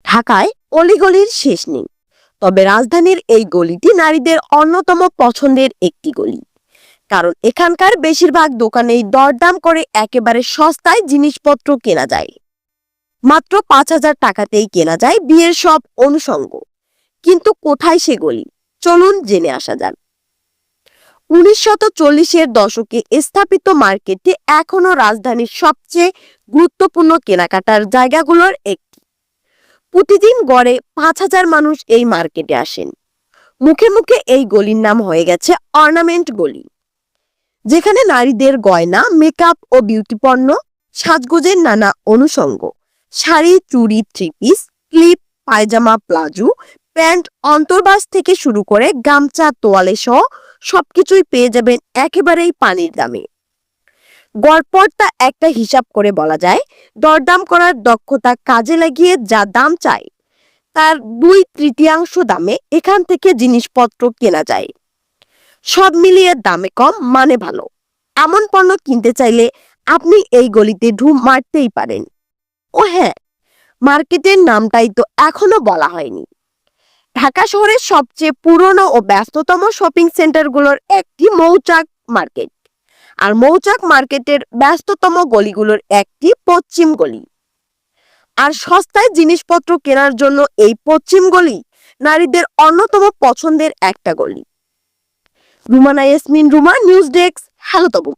ঢাকায় অলিগলির শেষ নেই, তবে রাজধানীর এই গলিটি নারীদের অন্যতম পছন্দের একটি গলি। কারণ এখানকার বেশিরভাগ দোকানেই দরদাম করে একেবারে সস্তায় জিনিসপত্র কেনা যায়। মাত্র 5,000 টাকাতেই কেনা যায় বিয়ের সব অনুষঙ্গ। কিন্তু কোথায় সে গলি, চলুন জেনে আসা যাক। 1940-এর দশকে স্থাপিত মার্কেটটি এখনো রাজধানীর সবচেয়ে গুরুত্বপূর্ণ কেনাকাটার জায়গাগুলোর একটি। প্রতিদিন গড়ে 5,000 মানুষ এই মার্কেটে আসেন। মুখে মুখে এই গলির নাম হয়ে গেছে অর্নামেন্ট গলি, যেখানে নারীদের গয়না, মেকআপ ও বিউটি পণ্য, সাজগোজের নানা অনুষঙ্গ, শাড়ি, চুড়ি, থ্রি পিস, ক্লিপ, পায়জামা, প্লাজো, প্যান্ট, অন্তর্বাস থেকে শুরু করে গামছা, তোয়ালে সহ সবকিছুই পেয়ে যাবেন একেবারেই পানির দামে। গড়পড়তা একটা হিসাব করে বলা যায়, দরদাম করার দক্ষতা কাজে লাগিয়ে যা দাম চাই তার 2/3 দামে এখান থেকে জিনিসপত্র কেনা যায়। সব মিলিয়ে দামে কম, মানে ভালো। এমন পণ্য কিনতে চাইলে আপনি এই গলিতে ঢুঁ মারতেই পারেন। ও হ্যাঁ, মার্কেটের নামটাই তো এখনো বলা হয়নি। ঢাকা শহরের সবচেয়ে পুরনো ও ব্যস্ততম শপিং সেন্টারগুলোর একটি মৌচাক মার্কেট। আর মৌচাক মার্কেটের ব্যস্ততম গলিগুলোর একটি পশ্চিম গলি। আর সস্তায় জিনিসপত্র কেনার জন্য এই পশ্চিম গলি নারীদের অন্যতম পছন্দের একটা গলি। Rumana Yasmin Ruma, news desk, hello তবু।